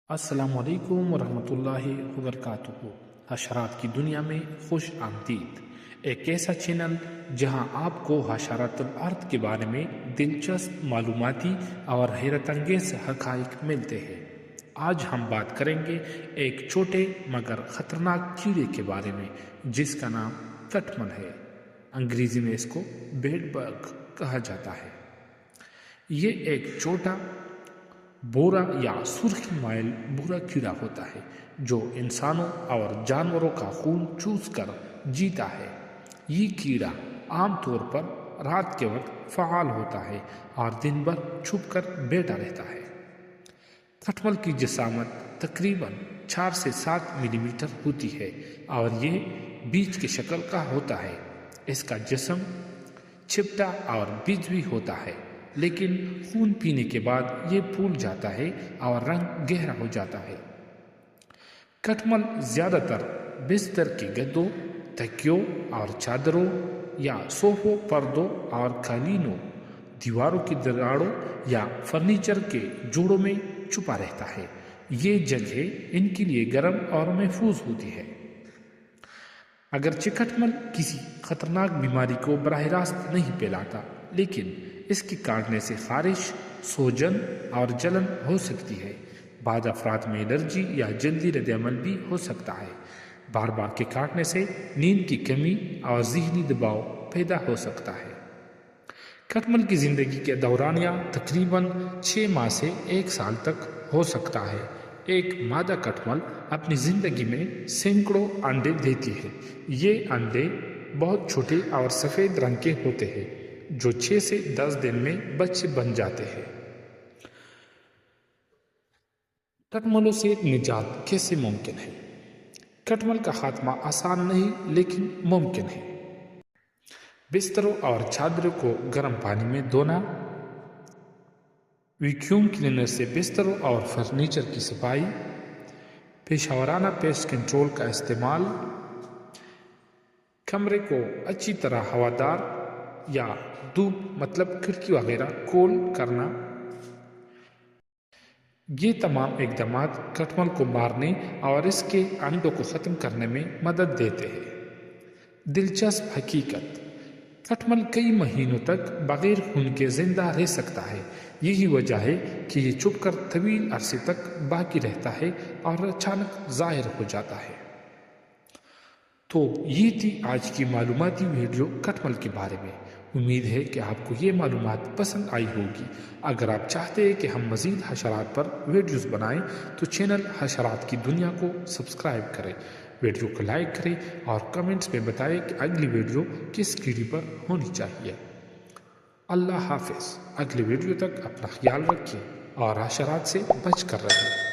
السلام علیکم ورحمۃ اللہ وبرکاتہ۔ حشرات کی دنیا میں خوش آمدید، ایک ایسا چینل جہاں آپ کو حشرات الارض کے بارے میں دلچسپ معلوماتی اور حیرت انگیز حقائق ملتے ہیں۔ آج ہم بات کریں گے ایک چھوٹے مگر خطرناک کیڑے کے بارے میں جس کا نام کٹمل ہے۔ انگریزی میں اس کو بیڈ بگ کہا جاتا ہے۔ یہ ایک چھوٹا بھورا یا سرخی مائل بھورا کیڑا ہوتا ہے جو انسانوں اور جانوروں کا خون چوس کر جیتا ہے۔ یہ کیڑا عام طور پر رات کے وقت فعال ہوتا ہے اور دن بھر چھپ کر بیٹھا رہتا ہے۔ کٹمل کی جسامت تقریباً 4 سے 7 ملی میٹر ہوتی ہے اور یہ بیج کی شکل کا ہوتا ہے۔ اس کا جسم چپٹا اور بیجوی ہوتا ہے، لیکن خون پینے کے بعد یہ پھول جاتا ہے اور رنگ گہرا ہو جاتا ہے۔ کٹمل زیادہ تر بستر کے گدوں، تکیوں اور چادروں یا صوفوں، پردوں اور قالینوں، دیواروں کی دراڑوں یا فرنیچر کے جوڑوں میں چھپا رہتا ہے۔ یہ جگہ ان کے لیے گرم اور محفوظ ہوتی ہے۔ اگرچہ کٹمل کسی خطرناک بیماری کو براہ راست نہیں پھیلاتا، لیکن اس کے کاٹنے سے خارش، سوجن اور جلن ہو سکتی ہے۔ بعض افراد میں الرجی یا جلدی رد عمل بھی ہو سکتا ہے۔ بار بار کے کاٹنے سے نیند کی کمی اور ذہنی دباؤ پیدا ہو سکتا ہے۔ کٹمل کی زندگی کے دورانیہ تقریباً 6 ماہ سے 1 سال تک ہو سکتا ہے۔ ایک مادہ کٹمل اپنی زندگی میں سینکڑوں انڈے دیتی ہے۔ یہ انڈے بہت چھوٹے اور سفید رنگ کے ہوتے ہیں جو 6 سے 10 دن میں بچے بن جاتے ہیں۔ کٹملوں سے نجات کیسے ممکن ہے؟ کٹمل کا خاتمہ آسان نہیں لیکن ممکن ہے۔ بستروں اور چادروں کو گرم پانی میں دھونا، ویکیوم کلینر سے بستروں اور فرنیچر کی صفائی، پیشہ ورانہ پیسٹ کنٹرول کا استعمال، کمرے کو اچھی طرح ہوادار یا دھوپ کھڑکی وغیرہ کھول کرنا، یہ تمام اقدامات کٹمل کو مارنے اور اس کے انڈوں کو ختم کرنے میں مدد دیتے ہیں۔ دلچسپ حقیقت: کٹمل کئی مہینوں تک بغیر خون کے زندہ رہ سکتا ہے۔ یہی وجہ ہے کہ یہ چھپ کر طویل عرصے تک باقی رہتا ہے اور اچانک ظاہر ہو جاتا ہے۔ تو یہ تھی آج کی معلوماتی ویڈیو کٹمل کے بارے میں۔ امید ہے کہ آپ کو یہ معلومات پسند آئی ہوگی۔ اگر آپ چاہتے ہیں کہ ہم مزید حشرات پر ویڈیوز بنائیں تو چینل حشرات کی دنیا کو سبسکرائب کریں، ویڈیو کو لائک کریں اور کمنٹس میں بتائیں کہ اگلی ویڈیو کس کیڑے پر ہونی چاہیے۔ اللہ حافظ۔ اگلی ویڈیو تک اپنا خیال رکھیں اور حشرات سے بچ کر رہیں۔